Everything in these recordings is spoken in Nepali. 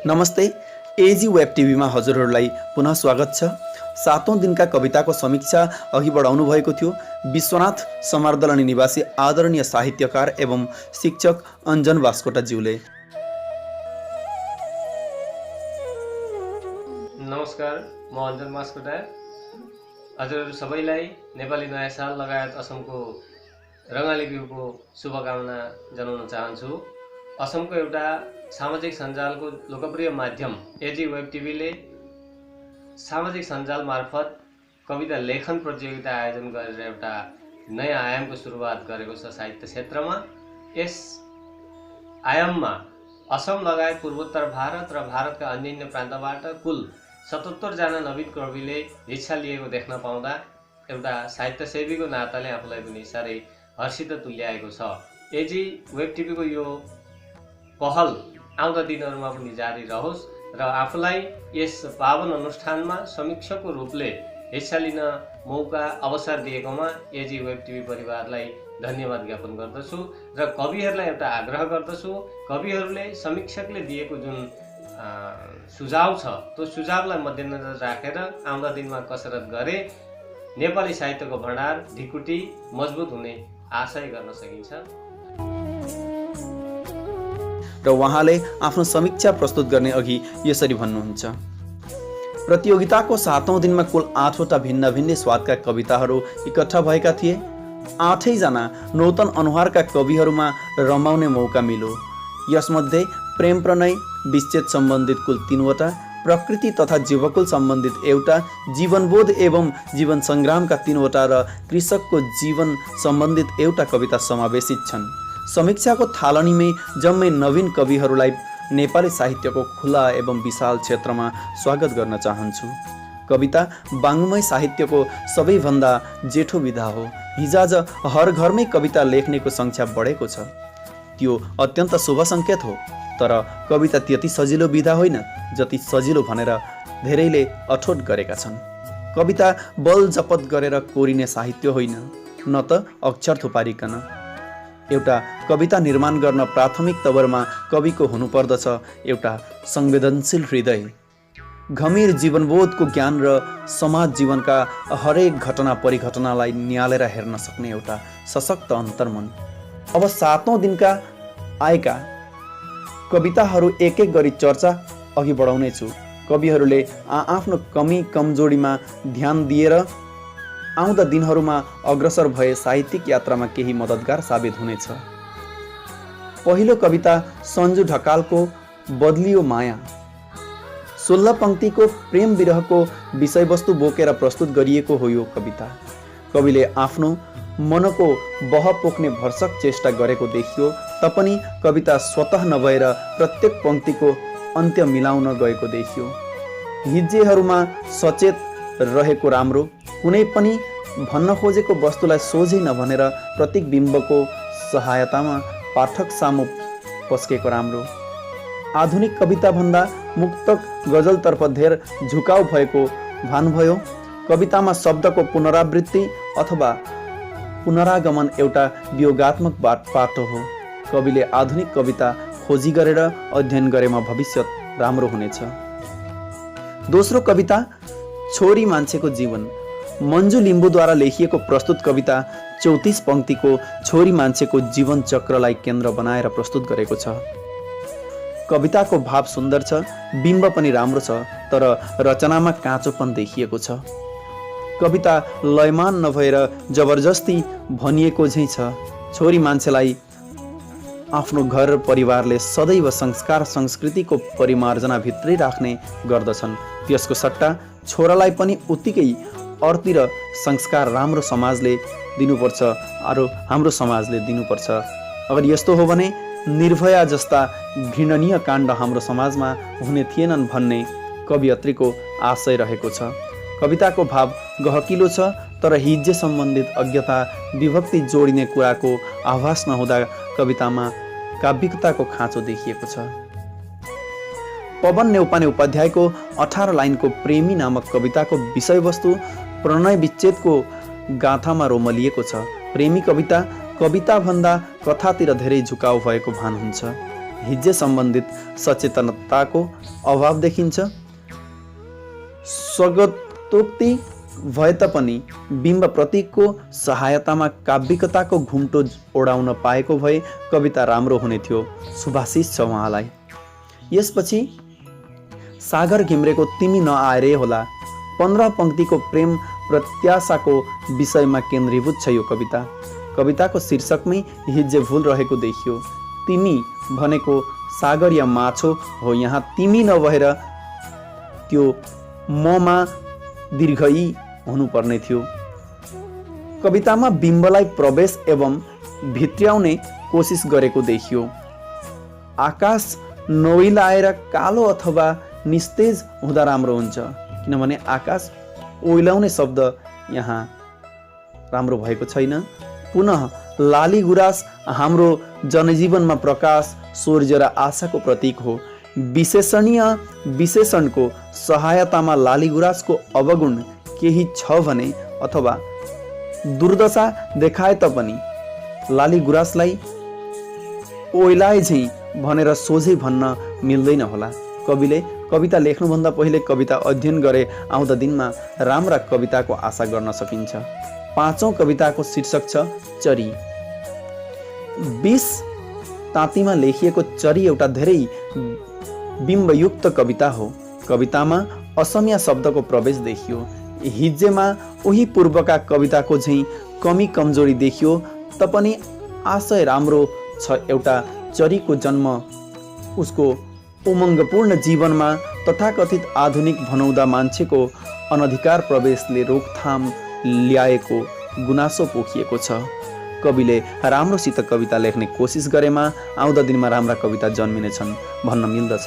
नमस्ते। एजी वेब टिभीमा हजुरहरूलाई पुनः स्वागत छ। 7औं दिनका कविताको समीक्षा अघि बढाउनु भएको थियो विश्वनाथ समर्दलनी निवासी आदरणीय साहित्यकार एवं शिक्षक अञ्जन बास्कोटाज्यूले। नमस्कार, म अञ्जन बास्कोटा। हजुरहरू सबैलाई नेपाली नयाँ साल लगायत असमको रङ्गाली बिहुको शुभकामना जनाउन चाहन्छु। असमको एउटा सामाजिक सञ्जालको लोकप्रिय माध्यम एजी वेब टिभीले सामाजिक सञ्जाल मार्फत कविता लेखन प्रतियोगिता आयोजन गरेर एउटा नयाँ आयामको सुरुवात गरेको छ साहित्य क्षेत्रमा। यस आयाममा असम लगायत पूर्वोत्तर भारत र भारतका अन्य प्रान्तबाट कुल 77 जना नवीन कविले इच्छा लिएको देख्न पाउँदा एउटा साहित्य सेवीको नाताले आफूलाई पनि साह्रै हर्षित तुल्याएको छ। एजी वेब टिभीको यो पहल आउँदा दिनहरूमा पनि जारी रहोस् र आफूलाई यस पावन अनुष्ठानमा समीक्षकको रूपले हिस्सा लिन मौका अवसर दिएकोमा एजी वेब टिभी परिवारलाई धन्यवाद ज्ञापन गर्दछु र कविहरूलाई एउटा आग्रह गर्दछु, कविहरूले समीक्षकले दिएको जुन सुझाव छ त्यो सुझावलाई मध्यनजर राखेर आउँदा दिनमा कसरत गरे नेपाली साहित्यको भण्डार ढिकुटी मजबुत हुने आशय गर्न सकिन्छ। र उहाँले आफ्नो समीक्षा प्रस्तुत गर्ने अघि यसरी भन्नुहुन्छ। प्रतियोगिताको 7औं दिनमा कुल 8वटा भिन्न भिन्न स्वादका कविताहरू इकट्ठा भएका थिए। 8 जना नूतन अनुहारका कविहरूमा रमाउने मौका मिल्यो। यसमध्ये प्रेम प्रणय विच्छेद सम्बन्धित कुल 3वटा, प्रकृति तथा जीवकुल सम्बन्धित एउटा, जीवनबोध एवं जीवन सङ्ग्रामका 3वटा र कृषकको जीवन सम्बन्धित एउटा कविता समावेशित छन्। समीक्षाको थालनीमै जम्मै नवीन कविहरूलाई नेपाली साहित्यको खुला एवं विशाल क्षेत्रमा स्वागत गर्न चाहन्छु। कविता वाङ्मय साहित्यको सबैभन्दा जेठो विधा हो। हिजोआज हर घरमै कविता लेख्नेको सङ्ख्या बढेको छ। त्यो अत्यन्त शुभ सङ्केत हो। तर कविता त्यति सजिलो विधा होइन जति सजिलो भनेर धेरैले अठोट गरेका छन्। कविता बल जपत गरेर कोरिने साहित्य होइन, न त अक्षर थुपारिकन। एउटा कविता निर्माण गर्न प्राथमिक तवरमा कविको हुनुपर्दछ एउटा संवेदनशील हृदय, गम्भीर जीवनबोधको ज्ञान र समाज जीवनका हरेक घटना परिघटनालाई निहालेर हेर्न सक्ने एउटा सशक्त अन्तर्मन। अब 7औं दिनका आएका कविताहरू एक एक गरी चर्चा अघि बढाउनेछु। कविहरूले आफ्नो कमी कमजोरीमा ध्यान दिएर आउँदा दिनहरूमा अग्रसर भए साहित्यिक यात्रामा केही मद्दतगार साबित हुनेछ। पहिलो कविता सञ्जु ढकालको बदलियो माया। 16 पङ्क्तिको प्रेम विरहको विषयवस्तु बोकेर प्रस्तुत गरिएको हो यो कविता। कविले आफ्नो मनको बह पोख्ने भरसक चेष्टा गरेको देखियो, तपनि कविता स्वतः नभएर प्रत्येक पङ्क्तिको अन्त्य मिलाउन गएको देखियो। हिज्जेहरूमा सचेत रहेको राम्रो, कुनै पनि भन्न खोजेको वस्तुलाई सोझै नभनेर प्रतीक बिम्बको सहायतामा पाठक सामु पस्केको राम्रो। आधुनिक कविताभन्दा मुक्तक गजलतर्फ धेर झुकाउ भएको भान भयो। कवितामा शब्दको पुनरावृत्ति अथवा पुनरागमन एउटा वियोगात्मक पाटो हो। कविले आधुनिक कविता खोजी गरेर अध्ययन गरेमा भविष्य राम्रो हुनेछ। दोस्रो कविता छोरी मान्छेको जीवन। मन्जु लिम्बूद्वारा लेखिएको प्रस्तुत कविता 34 पङ्क्तिको छोरी मान्छेको जीवन चक्रलाई केन्द्र बनाएर प्रस्तुत गरेको छ। कविताको भाव सुन्दर छ, बिम्ब पनि राम्रो छ, तर रचनामा काँचोपन देखिएको छ। कविता लयमान नभएर जबरजस्ती भनिएको झैँ छ। छोरी मान्छेलाई आफ्नो घर परिवारले सदैव संस्कार संस्कृतिको परिमार्जना भित्रै राख्ने गर्दछन्। त्यसको सट्टा छोरालाई पनि उत्तिकै अर्ती र संस्कार राम्रो समाजले दिनुपर्छ, हाम्रो समाजले दिनुपर्छ। अगर यस्तो हो भने निर्भया जस्ता घृणनीय काण्ड हाम्रो समाजमा हुने थिएनन् भन्ने कवियत्रीको आशय रहेको छ। कविताको भाव गहकिलो छ, तर हिज्जे सम्बन्धित अज्ञता विभक्ति जोडिने कुराको आभास नहुँदा कवितामा काव्यिकताको खाँचो देखिएको छ। पवन नेउपाने उपाध्यायको 18 लाइनको प्रेमी नामक कविताको विषयवस्तु प्रणय विच्छेदको गाथामा रोमलिएको छ। प्रेमी कविता कविताभन्दा कथातिर धेरै झुकाउ भएको भान हुन्छ। हिज्जे सम्बन्धित सचेतनताको अभाव देखिन्छ। स्वगतोक्ति भए तापनि बिम्ब प्रतीकको सहायतामा काव्यिकताको घुम्टो ओढाउन पाएको भए कविता राम्रो हुने थियो। शुभाशिष छ उहाँलाई। यसपछि सागर घिम्रेको तिमी नआएरै होला 15 पंक्तिको प्रेम प्रत्याशाको विषयमा केन्द्रीभूत छ यो कविता। कविताको शीर्षकमै हिज्जे भुल रहेको देखियो। तिमी भनेको सागर या माछो हो, यहाँ तिमी नभएर त्यो ममा दीर्घई हुनुपर्ने थियो। कवितामा बिम्बलाई प्रवेश एवं भित्र्याउने कोसिस गरेको देखियो। आकाश नोइलाएर कालो अथवा निस्तेज हुँदा राम्रो हुन्छ, किनभने आकाश ओइलाउने शब्द यहाँ राम्रो भएको छैन। पुनः लाली गुराँस हाम्रो जनजीवनमा प्रकाश, शौर्य र आशाको प्रतीक हो। विशेषणीय विशेषणको सहायतामा लाली गुराँसको अवगुण केही छ भने अथवा दुर्दशा देखाए तापनि लाली गुराँसलाई ओइलाए झैँ भनेर सोझै भन्न मिल्दैन होला। कविले कविता लेख्नुभन्दा पहिले कविता अध्ययन गरे आउँदा दिनमा राम्रा कविताको आशा गर्न सकिन्छ। 5औं कविताको शीर्षक छ चरी। 20 ताँतीमा लेखिएको चरी एउटा धेरै बिम्बयुक्त कविता हो। कवितामा असमिया शब्दको प्रवेश देखियो। हिज्जेमा उही पूर्वका कविताको झैँ कमी कमजोरी देखियो तपनि आशय राम्रो छ। एउटा चरीको जन्म उसको उमङ्गपूर्ण जीवनमा तथाकथित आधुनिक भनौँदा मान्छेको अनधिकार प्रवेशले रोकथाम ल्याएको गुनासो पोखिएको छ। कविले राम्रोसित कविता लेख्ने कोसिस गरेमा आउँदा दिनमा राम्रा कविता जन्मिनेछन् भन्न मिल्दछ।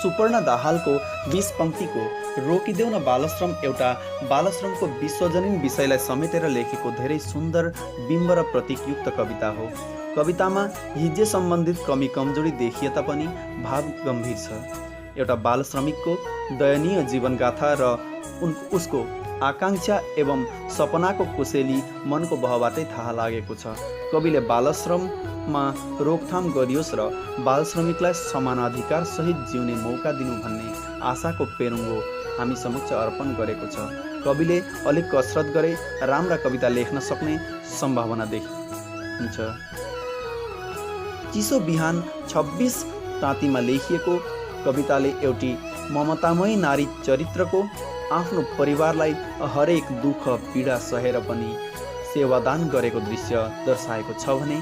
सुपर्ण दाहालको 20 पंक्तिको रोकिदेऊ न बालश्रम एउटा बालश्रमको विश्वजनीन विषयलाई समेटेर लेखेको धेरै सुन्दर बिम्ब र प्रतीकयुक्त कविता हो। कवितामा हिज्जे सम्बन्धित कमी कमजोरी देखिए तापनि भाव गम्भीर छ। एउटा बाल श्रमिकको दयनीय जीवनगाथा र उसको आकांक्षा एवं सपनाको कुशेली मनको बहबाटै थाहा लागेको छ। कविले बालश्रममा रोकथाम गरियोस् र बाल श्रमिकलाई समानाधिकार सहित जिउने मौका दिनु भन्ने आशाको पेरुङ्गो हामी समक्ष अर्पण गरेको छ। कविले अलिक कसरत गरे राम्रा कविता लेख्न सक्ने सम्भावना देखिन्छ। चिसो बिहान 26 ताँतीमा लेखिएको कविताले एउटी ममतामयी नारी चरित्रको आफ्नो परिवारलाई हरेक दुःख पीडा सहेर पनि सेवादान गरेको दृश्य दर्शाएको छ भने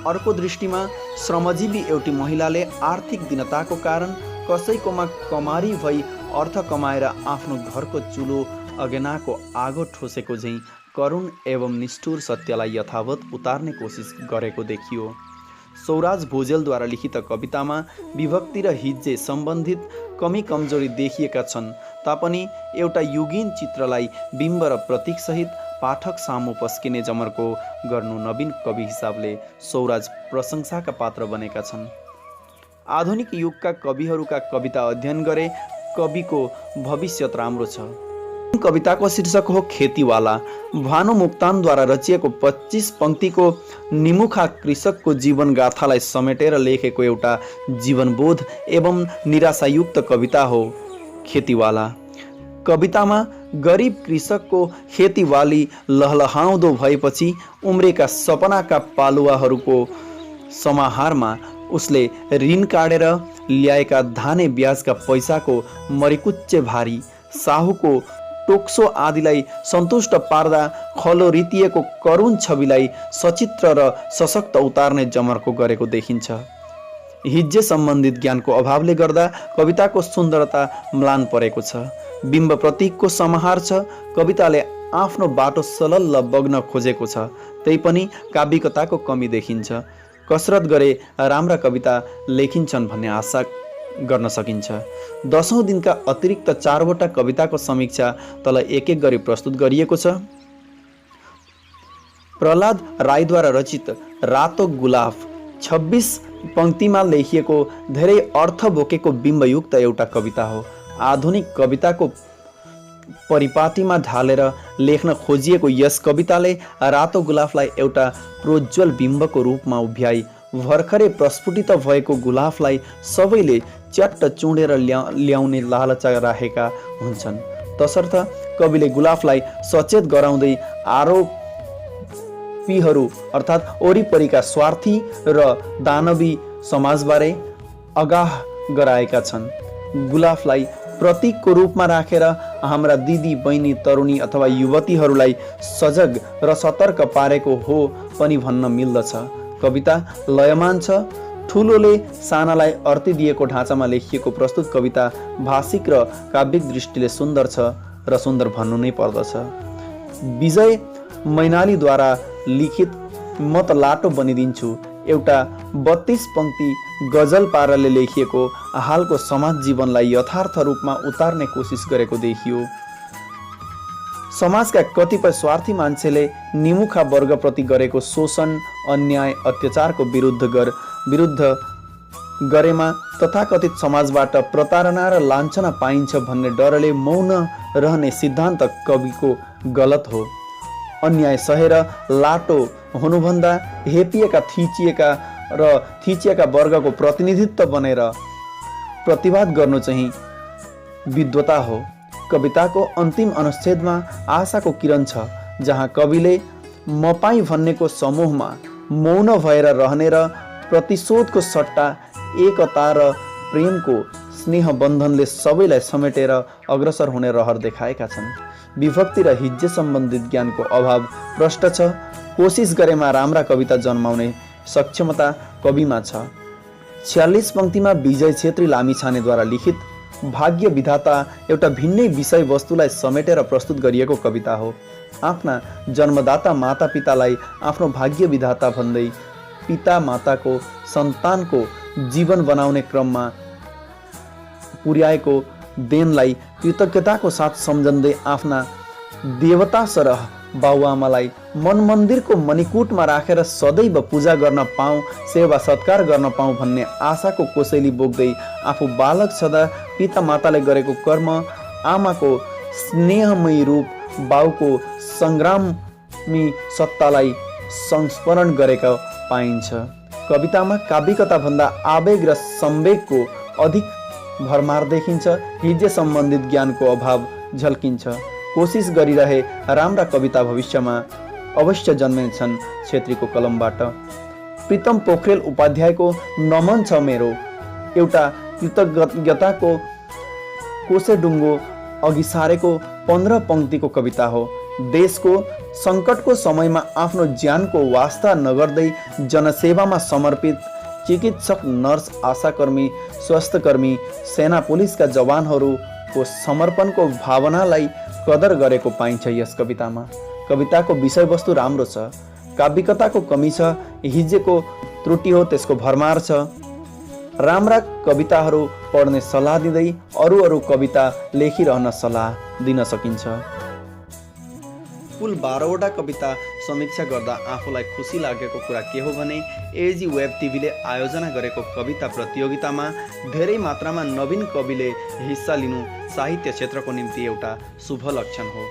अर्को दृष्टिमा श्रमजीवी एउटी महिलाले आर्थिक दीनताको कारण कसैकोमा कमारी भई अर्थ कमाएर आफ्नो घरको चुलो अगेनाको आगो ठोसेको झैँ करुण एवं निष्ठुर सत्यलाई यथावत उतार्ने कोसिस गरेको देखियो। सौराज भोजेलद्वारा लिखित कवितामा विभक्ति र हिज्जे सम्बन्धित कमी कमजोरी देखिएका छन् तापनि एउटा युगीन चित्रलाई बिम्ब र प्रतीक सहित पाठक सामु पस्किने जमर्को गर्नु नवीन कवि हिसाबले सौराज प्रशंसाका पात्र बनेका छन्। आधुनिक युगका कविहरूका कविता अध्ययन गरे कविको भविष्य राम्रो छ। कविताको शीर्षक हो खेतीवाला। भानु मोक्तानद्वारा रचिएको 25 पंक्तिको निमुखा कृषकको जीवन गाथालाई समेटेर लेखेको एउटा जीवनबोध एवं निराशायुक्त कविता हो खेतीवाला। कवितामा गरिब कृषकको खेतीबाली लहलहाउँदो भएपछि उम्रेका सपनाका पालुवाहरूको समाहारमा उसले ऋण काटेर ल्याएका धाने ब्याजका पैसाको मरिकुच्चे भारी साहुको टोक्सो आदिलाई सन्तुष्ट पार्दा खलो रितिएको करुण छविलाई सचित्र र सशक्त उतार्ने जमर्को गरेको देखिन्छ। हिज्जे सम्बन्धित ज्ञानको अभावले गर्दा कविताको सुन्दरता म्लान परेको छ। बिम्ब प्रतीकको समाहार छ। कविताले आफ्नो बाटो सलल्ल बग्न खोजेको छ, त्यही पनि काव्यिकताको कमी देखिन्छ। कसरत गरे राम्रा कविता लेखिन्छन् भन्ने आशा गर्न सकिन्छ। 10औं दिनका अतिरिक्त 4वटा कविताको समीक्षा तल एक एक गरी प्रस्तुत गरिएको छ। प्रहलाद राईद्वारा रचित रातो गुलाफ 26 पंक्तिमा लेखिएको धेरै अर्थ बोकेको बिम्बयुक्त एउटा कविता हो। आधुनिक कविताको परिपाटीमा ढालेर लेख्न खोजिएको यस कविताले रातो गुलाफलाई एउटा प्रोज्वल बिम्बको रूपमा उभ्याई भर्खरै प्रस्फुटित भएको गुलाफलाई सबैले च्याट्ट चुडेर ल्याउने लालचा राखेका हुन्छन्। तसर्थ कविले गुलाफलाई सचेत गराउँदै आरोपीहरू अर्थात् वरिपरिका स्वार्थी र दानवी समाजबारे अगाह गराएका छन्। गुलाफलाई प्रतीकको रूपमा राखेर हाम्रा दिदी बहिनी तरुणी अथवा युवतीहरूलाई सजग र सतर्क पारेको हो पनि भन्न मिल्दछ। कविता लयमान छ। ठुलोले सानालाई अर्ती दिएको ढाँचामा लेखिएको प्रस्तुत कविता भाषिक र काव्यिक दृष्टिले सुन्दर छ र सुन्दर भन्नु नै पर्दछ। विजय मैनालीद्वारा लिखित म त लाटो बनिदिन्छु एउटा 32 पंक्ति गजल पाराले लेखिएको हालको समाज जीवनलाई यथार्थ रूपमा उतार्ने कोसिस गरेको देखियो। समाजका कतिपय स्वार्थी मान्छेले निमुखा वर्गप्रति गरेको शोषण, अन्याय, अत्याचारको विरुद्ध गरेमा तथाकथित समाजबाट प्रतारणा र लाञ्छना पाइन्छ भन्ने डरले मौन रहने सिद्धान्त कविको गलत हो। अन्याय सहेर लाटो हुनुभन्दा हेपिएका थिचिएका वर्गको प्रतिनिधित्व बनेर प्रतिवाद गर्नु चाहिँ विद्वता हो। कविताको अन्तिम अनुच्छेदमा आशाको किरण छ, जहाँ कविले मपाई भन्नेको समूहमा मौन भएर रहने र प्रतिशोधको सट्टा एकता र प्रेमको स्नेह बन्धनले सबैलाई समेटेर अग्रसर हुने रहर देखाएका छन्। विभक्ति र हिज्जे सम्बन्धित ज्ञानको अभाव प्रष्ट छ। कोसिस गरेमा राम्रा कविता जन्माउने सक्षमता कविमा छ। 46 पंक्तिमा विजय छेत्री लामिछानेद्वारा लिखित भाग्य विधाता एउटा भिन्नै विषय वस्तुलाई समेटेर प्रस्तुत गरिएको कविता हो। आफ्ना जन्मदाता माता पितालाई आफ्नो भाग्य विधाता भन्दै पिता माताको सन्तानको जीवन बनाउने क्रममा पुर्याएको देनलाई कृतज्ञताको साथ सम्झँदै आफ्ना देवता सरह बाबुआमालाई मन मन्दिरको मणिकूटमा राखेर सदैव पूजा गर्न पाऊँ, सेवा सत्कार गर्न पाऊँ भन्ने आशाको कोसेली बोक्दै आफू बालक छँदा पिता माताले गरेको कर्म, आमाको स्नेहमयी रूप, बाउको सङ्ग्रामी सत्तालाई संस्मरण गरेका पाइन्छ। कवितामा काव्यिकता भन्दा आवेग र संवेगको अधिक भरमार देखिन्छ। हिज्जे सम्बन्धित ज्ञानको अभाव झल्किन्छ। कोसिस गरिरहे राम्रा कविता भविष्यमा अवश्य जन्मिनेछन् छेत्रीको कलमबाट। प्रीतम पोखरेल उपाध्यायको नमन छ मेरो एउटा कृतज्ञताको कोसेडुङ्गो अघि सारेको 15 पंक्तिको कविता हो। देशको सङ्कटको समयमा आफ्नो ज्यानको वास्ता नगर्दै जनसेवामा समर्पित चिकित्सक, नर्स, आशाकर्मी, स्वास्थ्यकर्मी, सेना पुलिसका जवानहरूको समर्पणको भावनालाई कदर गरेको पाइन्छ यस कवितामा। कविताको विषयवस्तु राम्रो छ, काव्यिकताको कमी छ, हिज्जेको त्रुटि हो त्यसको भरमार छ। राम्रा कविताहरू पढ्ने सल्लाह दिँदै अरू कविता लेखिरहन सल्लाह दिन सकिन्छ। कुल 12वटा कविता समीक्षा गर्दा आफूलाई खुसी लागेको कुरा के हो भने एजी वेब टिभीले आयोजना गरेको कविता प्रतियोगितामा धेरै मात्रामा नवीन कविले हिस्सा लिनु साहित्य क्षेत्रको निम्ति एउटा शुभ लक्षण हो।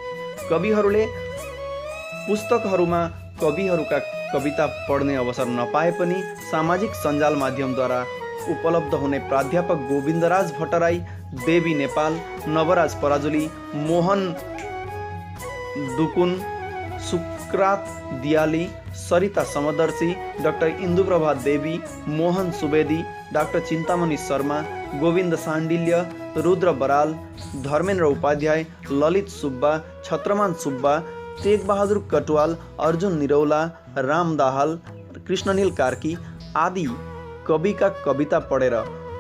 कविहरूले पुस्तकहरूमा कविहरूका कविता पढ्ने अवसर नपाए पनि सामाजिक सञ्जाल माध्यमद्वारा उपलब्ध हुने प्राध्यापक गोविन्दराज भट्टराई, देवी नेपाल, नवराज पराजुली, मोहन दुकुन, सुक्रात दियाली, सरिता समदर्शी, डाक्टर इन्दुप्रभा देवी, मोहन सुवेदी, डाक्टर चिन्तामणि शर्मा, गोविन्द साण्डिल्य, रुद्र बराल, धर्मेन्द्र उपाध्याय, ललित सुब्बा, छत्रमान सुब्बा, तेगबहादुर कटवाल, अर्जुन निरौला, राम दाहाल, कृष्णनील कार्की आदि कविका कविता पढेर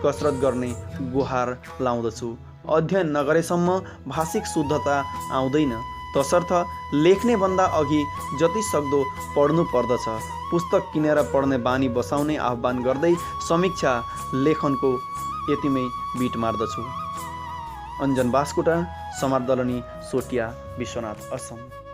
कसरत गर्ने गुहार लाउँदछु। अध्ययन नगरेसम्म भाषिक शुद्धता आउँदैन, तसर्थ लेख्ने भन्दा अघि जति सक्दो पढ्नु पर्दछ। पुस्तक किनेर पढ्ने बानी बसाउने आह्वान गर्दै समीक्षा लेखनको यतिमै बिट मार्दछु। अञ्जन बास्कोटा, समार दलनी, सोटिया, विश्वनाथ, असम।